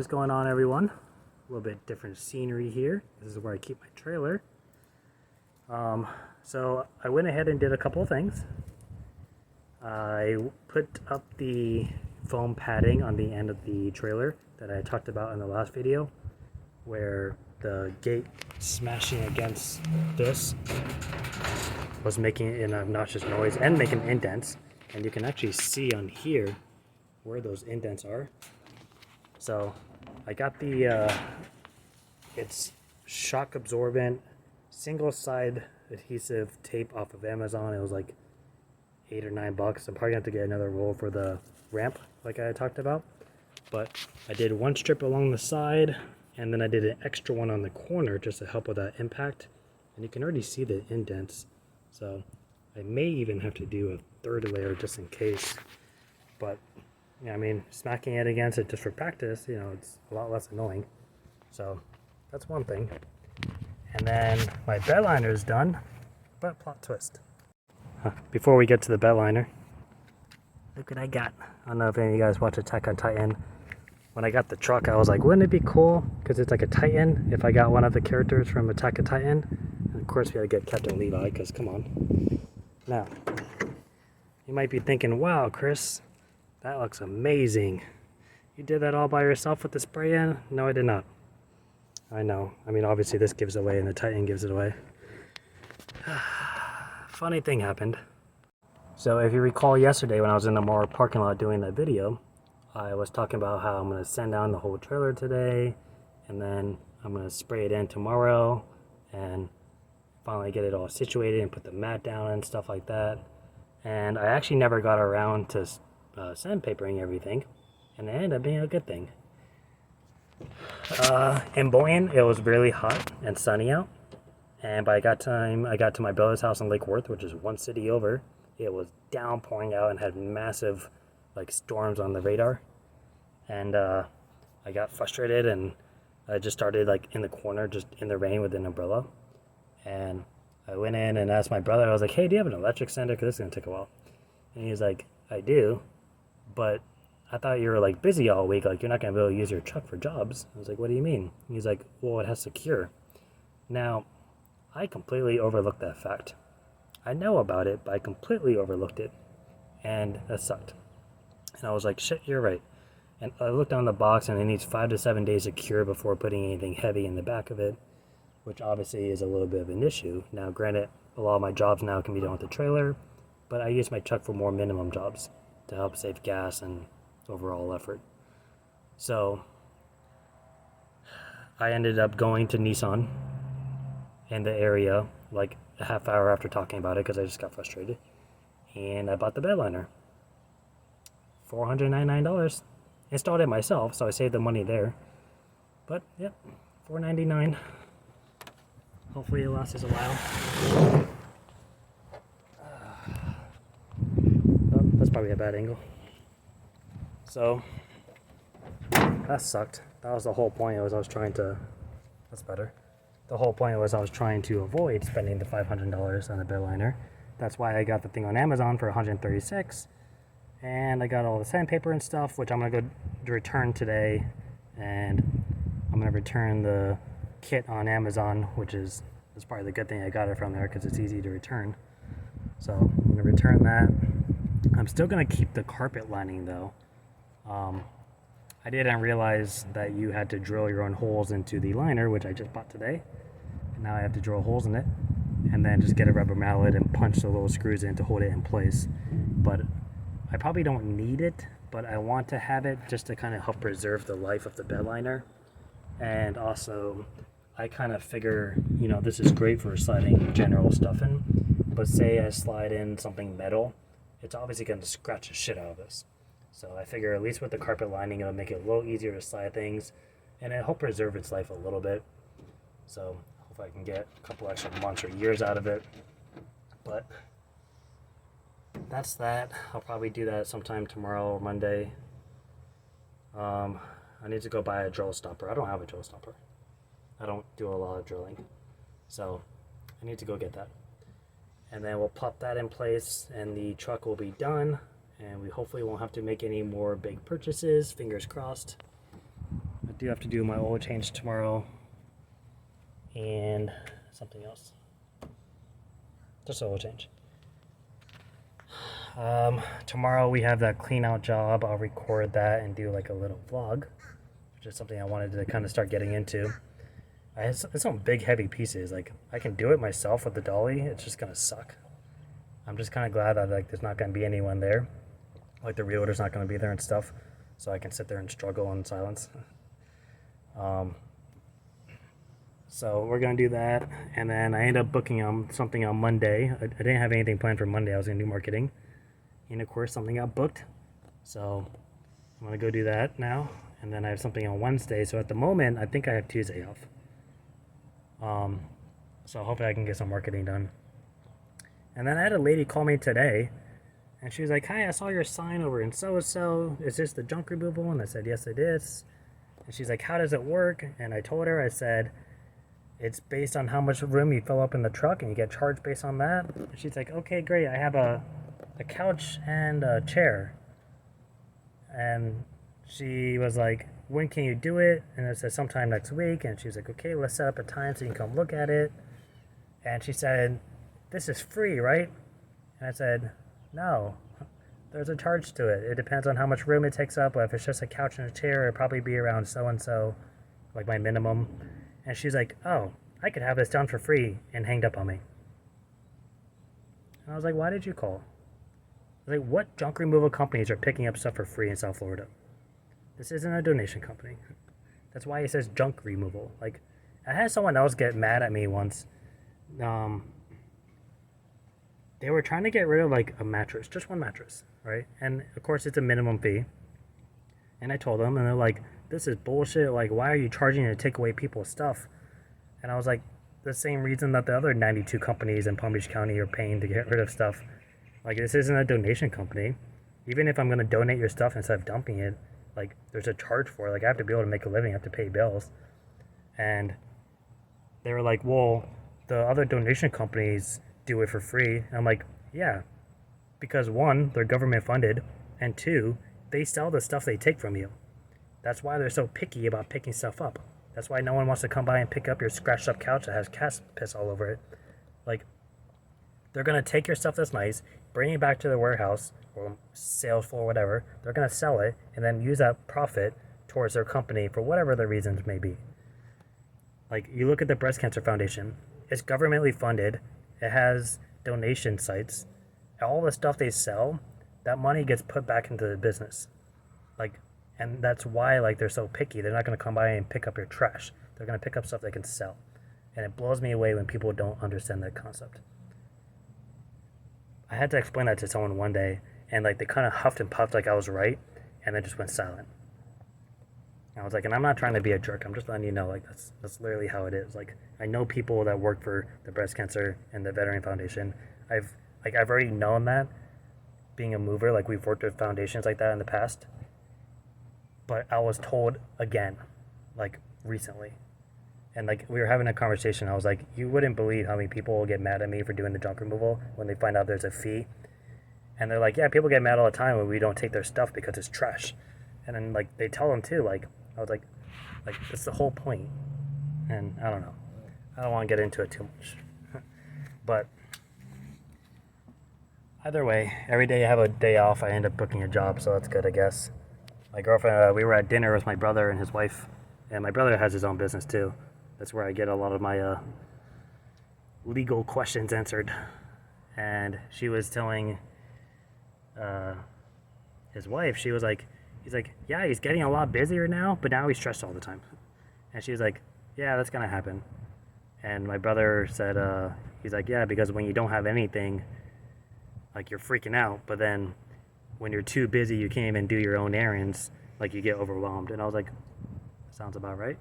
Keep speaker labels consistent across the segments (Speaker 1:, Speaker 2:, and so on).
Speaker 1: is going on, everyone? A little bit different scenery here. This is where I keep my trailer. So I went ahead and did a couple of things. I put up the foam padding on the end of the trailer that I talked about in the last video, where the gate smashing against this was making an obnoxious noise and making indents, and you can actually see on here where those indents are. So I got the it's shock absorbent single side adhesive tape off of Amazon. It was like $8 or $9. I'm probably gonna have to get another roll for the ramp like I talked about, but I did one strip along the side and then I did an extra one on the corner just to help with that impact, and you can already see the indents. So I may even have to do a third layer just in case, but yeah, I mean, smacking it against it just for practice, you know, it's a lot less annoying. So that's one thing. And then my bed liner is done, but plot twist. Before we get to the bed liner, look what I got. I don't know if any of you guys watch Attack on Titan. When I got the truck, I was like, wouldn't it be cool? Because it's like a Titan, if I got one of the characters from Attack on Titan. And of course, we gotta get Captain Levi, because come on. Now, you might be thinking, wow, Chris, that looks amazing. You did that all by yourself with the spray in? No, I did not. I know. I mean, obviously this gives away and the Titan gives it away. Funny thing happened. So if you recall yesterday when I was in the mall parking lot doing that video, I was talking about how I'm going to sand down the whole trailer today, and then I'm going to spray it in tomorrow and finally get it all situated and put the mat down and stuff like that. And I actually never got around to sandpapering everything, and it ended up being a good thing. In Boynton, it was really hot and sunny out, and by the time I got to my brother's house in Lake Worth, which is one city over, it was downpouring out and had massive like storms on the radar, and I got frustrated and I just started like in the corner just in the rain with an umbrella, and I went in and asked my brother, I was like, hey, do you have an electric sander, because this is going to take a while? And he was like, I do, but I thought you were like busy all week, like you're not going to be able to use your truck for jobs. I was like, what do you mean? He's like, well, it has to cure. Now, I completely overlooked that fact. I know about it, but I completely overlooked it, and that sucked. And I was like, shit, you're right. And I looked on the box and it needs 5 to 7 days to cure before putting anything heavy in the back of it, which obviously is a little bit of an issue. Now, granted, a lot of my jobs now can be done with the trailer, but I use my truck for more minimum jobs to help save gas and overall effort. So I ended up going to Nissan in the area like a half hour after talking about it because I just got frustrated, and I bought the bed liner. $499. Installed it myself, so I saved the money there. But yep, $499. Hopefully it lasts us a while. Oh, that's probably a bad angle. So that sucked. That was the whole point. I was trying to. That's better. The whole point was I was trying to avoid spending the $500 on a bed liner. That's why I got the thing on Amazon for $136, and I got all the sandpaper and stuff, which I'm gonna go return today, and I'm gonna return the kit on Amazon, which is probably the good thing I got it from there because it's easy to return. So I'm gonna return that. I'm still gonna keep the carpet lining though. I didn't realize that you had to drill your own holes into the liner, which I just bought today. And now I have to drill holes in it and then just get a rubber mallet and punch the little screws in to hold it in place. But I probably don't need it, but I want to have it just to kind of help preserve the life of the bed liner. And also, I kind of figure, you know, this is great for sliding general stuff in, but say I slide in something metal, it's obviously going to scratch the shit out of this. So I figure at least with the carpet lining, it'll make it a little easier to slide things, and it'll help preserve its life a little bit. So hopefully I can get a couple extra months or years out of it. But that's that. I'll probably do that sometime tomorrow or Monday. I need to go buy a drill stopper. I don't have a drill stopper. I don't do a lot of drilling. So I need to go get that. And then we'll pop that in place and the truck will be done. And we hopefully won't have to make any more big purchases. Fingers crossed. do have to do my oil change tomorrow and something else. Just oil change. Tomorrow we have that clean out job. I'll record that and do like a little vlog, which is something I wanted to kind of start getting into. It's some big heavy pieces. Like I can do it myself with the dolly. It's just gonna suck. I'm just kind of glad that like there's not gonna be anyone there. Like the realtor's not gonna be there and stuff, so I can sit there and struggle in silence. So we're gonna do that, and then I end up booking something on Monday. I didn't have anything planned for Monday. I was gonna do marketing, and of course something got booked. So I'm gonna go do that now, and then I have something on Wednesday. So at the moment, I think I have Tuesday off. So hopefully I can get some marketing done. And then I had a lady call me today, and she was like, "Hi, I saw your sign over in so-and-so. Is this the junk removal?" And I said, "Yes, it is." And she's like, "How does it work?" And I told her, I said, "It's based on how much room you fill up in the truck, and you get charged based on that." And she's like, "Okay, great. I have a couch and a chair." And she was like, "When can you do it?" And I said, "Sometime next week." And she was like, "Okay, let's set up a time so you can come look at it." And she said, "This is free, right?" And I said, "No, there's a charge to it. It depends on how much room it takes up. But if it's just a couch and a chair, it'd probably be around so-and-so, like my minimum." And she's like, "Oh, I could have this done for free," and hanged up on me. And I was like, "Why did you call?" I was like, "What junk removal companies are picking up stuff for free in South Florida? This isn't a donation company." That's why it says junk removal. Like, I had someone else get mad at me once. They were trying to get rid of like a mattress, just one mattress, right? And of course it's a minimum fee. And I told them, and they're like, "This is bullshit. Like, why are you charging to take away people's stuff?" And I was like, the same reason that the other 92 companies in Palm Beach County are paying to get rid of stuff. Like, this isn't a donation company. Even if I'm going to donate your stuff instead of dumping it, like, there's a charge for it. Like, I have to be able to make a living. I have to pay bills. And they were like, "Well, the other donation companies do it for free." And I'm like, yeah, because one, they're government funded, and two, they sell the stuff they take from you. That's why they're so picky about picking stuff up. That's why no one wants to come by and pick up your scratched up couch that has cat piss all over it. Like, they're going to take your stuff that's nice, bring it back to the warehouse or sales floor, whatever. They're going to sell it and then use that profit towards their company for whatever the reasons may be. Like, you look at the Breast Cancer Foundation. It's governmentally funded. It has donation sites. All the stuff they sell, that money gets put back into the business. Like, and that's why, like, they're so picky. They're not going to come by and pick up your trash. They're going to pick up stuff they can sell. And it blows me away when people don't understand that concept. I had to explain that to someone one day, and like they kind of huffed and puffed like I was right, and then just went silent. And I was like, and I'm not trying to be a jerk. I'm just letting you know, like, that's literally how it is. Like, I know people that work for the Breast Cancer and the Veteran Foundation. I've already known that, being a mover. Like, we've worked with foundations like that in the past. But I was told again, like, recently. And like, we were having a conversation. I was like, you wouldn't believe how many people will get mad at me for doing the junk removal when they find out there's a fee. And they're like, yeah, people get mad all the time when we don't take their stuff because it's trash. And then like, they tell them too, like, I was like, that's the whole point. And I don't know. I don't want to get into it too much. But either way, every day I have a day off, I end up booking a job, so that's good, I guess. My girlfriend, we were at dinner with my brother and his wife. And my brother has his own business too. That's where I get a lot of my legal questions answered. And she was telling his wife, she was like, he's like, yeah, he's getting a lot busier now, but now he's stressed all the time. And she's like, yeah, that's gonna happen. And my brother said, he's like, yeah, because when you don't have anything, like, you're freaking out, but then when you're too busy, you can't even do your own errands, like, you get overwhelmed. And I was like, sounds about right.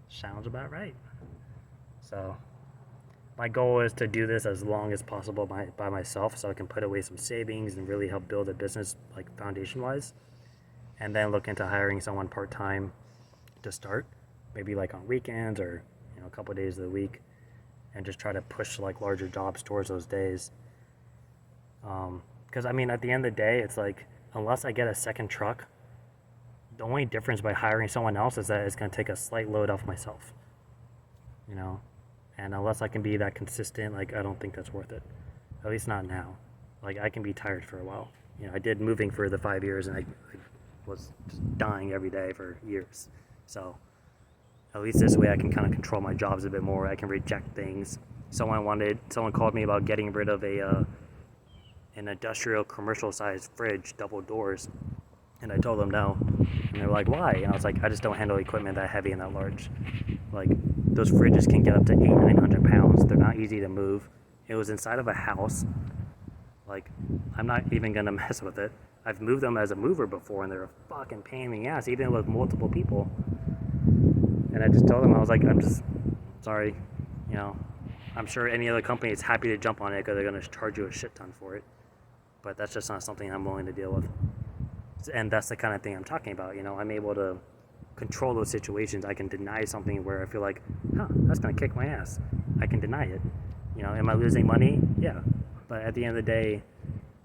Speaker 1: Sounds about right. So my goal is to do this as long as possible by myself, so I can put away some savings and really help build a business, like, foundation wise, and then look into hiring someone part-time to start, maybe like on weekends or, you know, a couple of days of the week, and just try to push like larger jobs towards those days. Because I mean, at the end of the day, it's like, unless I get a second truck, The only difference by hiring someone else is that it's going to take a slight load off myself, you know. And unless I can be that consistent, like, I don't think that's worth it. At least not now. Like, I can be tired for a while. You know, I did moving for the 5 years, and I was just dying every day for years. So at least this way I can kind of control my jobs a bit more. I can reject things. Someone called me about getting rid of an industrial commercial sized fridge, double doors. And I told them no. And they were like, why? And I was like, I just don't handle equipment that heavy and that large. Like, those fridges can get up to 800-900 pounds. They're not easy to move. It was inside of a house. Like, I'm not even gonna mess with it. I've moved them as a mover before, and they're a fucking pain in the ass, even with multiple people. And I just told them, I was like, I'm just sorry. You know, I'm sure any other company is happy to jump on it because they're gonna charge you a shit ton for it. But that's just not something I'm willing to deal with. And that's the kind of thing I'm talking about. You know, I'm able to control those situations. I can deny something where I feel like, that's gonna kick my ass. I can deny it. You know, am I losing money? Yeah. But at the end of the day,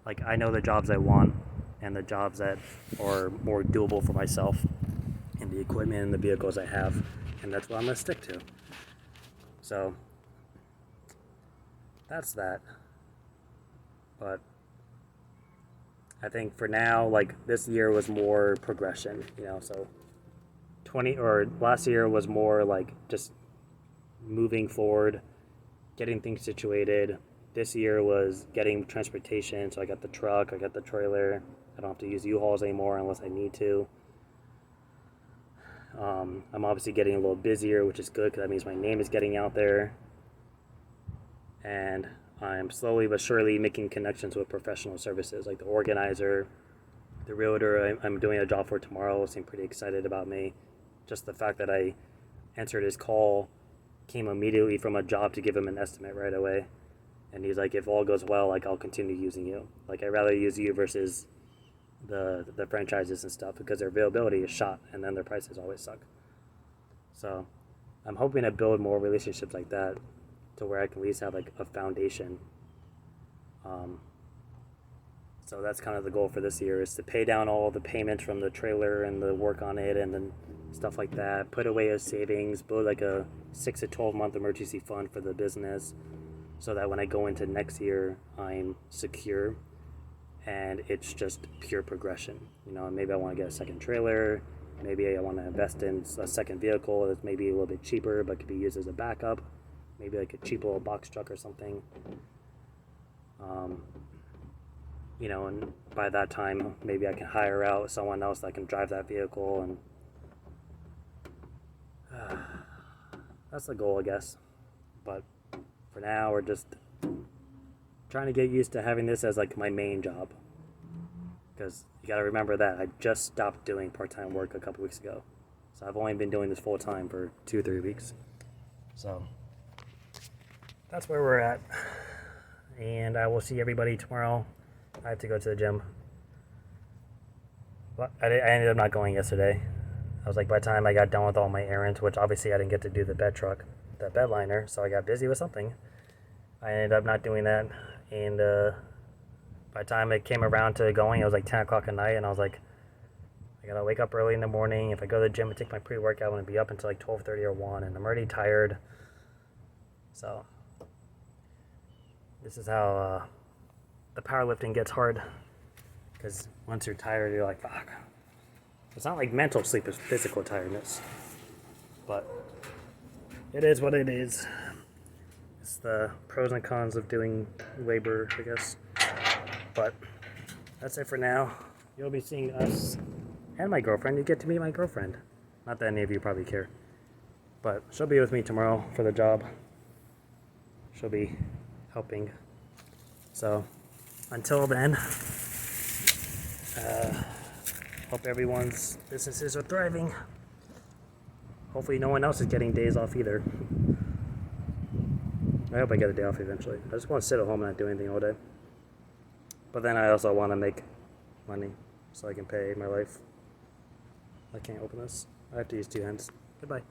Speaker 1: like, I know the jobs I want and the jobs that are more doable for myself and the equipment and the vehicles I have, and that's what I'm gonna stick to. So that's that. But I think for now, like, this year was more progression, you know, so last year was more like just moving forward, getting things situated. This year was getting transportation, so I got the truck, I got the trailer. I don't have to use U-Hauls anymore unless I need to. I'm obviously getting a little busier, which is good because that means my name is getting out there. And I'm slowly but surely making connections with professional services, like the organizer, the realtor I'm doing a job for tomorrow seemed pretty excited about me. Just the fact that I answered his call came immediately from a job to give him an estimate right away. And he's like, if all goes well, like, I'll continue using you. Like, I'd rather use you versus the franchises and stuff because their availability is shot and then their prices always suck. So I'm hoping to build more relationships like that to where I can at least have like a foundation. So that's kind of the goal for this year, is to pay down all the payments from the trailer and the work on it and then stuff like that, put away a savings, build like a 6 to 12 month emergency fund for the business so that when I go into next year, I'm secure and it's just pure progression. You know, maybe I want to get a second trailer, maybe I want to invest in a second vehicle that's maybe a little bit cheaper but could be used as a backup, maybe like a cheap little box truck or something. You know, and by that time, maybe I can hire out someone else that can drive that vehicle, and that's the goal, I guess. But for now, we're just trying to get used to having this as like my main job, because you got to remember that I just stopped doing part-time work a couple weeks ago, so I've only been doing this full-time for 2-3 weeks. So that's where we're at, and I will see everybody tomorrow. I have to go to the gym. But I ended up not going yesterday. I was like, by the time I got done with all my errands, which obviously I didn't get to do the bed liner, so I got busy with something. I ended up not doing that, and by the time it came around to going, it was like 10 o'clock at night, and I was like, I gotta wake up early in the morning. If I go to the gym and take my pre-workout, I'm gonna be up until like 12:30 or 1, and I'm already tired. So this is how the powerlifting gets hard, because once you're tired, you're like, fuck. It's not like mental sleep, it's physical tiredness. But it is what it is. It's the pros and cons of doing labor, I guess. But that's it for now. You'll be seeing us and my girlfriend. You get to meet my girlfriend. Not that any of you probably care. But she'll be with me tomorrow for the job. She'll be helping. So until then, hope everyone's businesses are thriving. Hopefully no one else is getting days off either. I hope I get a day off eventually. I just want to sit at home and not do anything all day. But then I also want to make money so I can pay my life. I can't open this. I have to use 2 hands. Goodbye.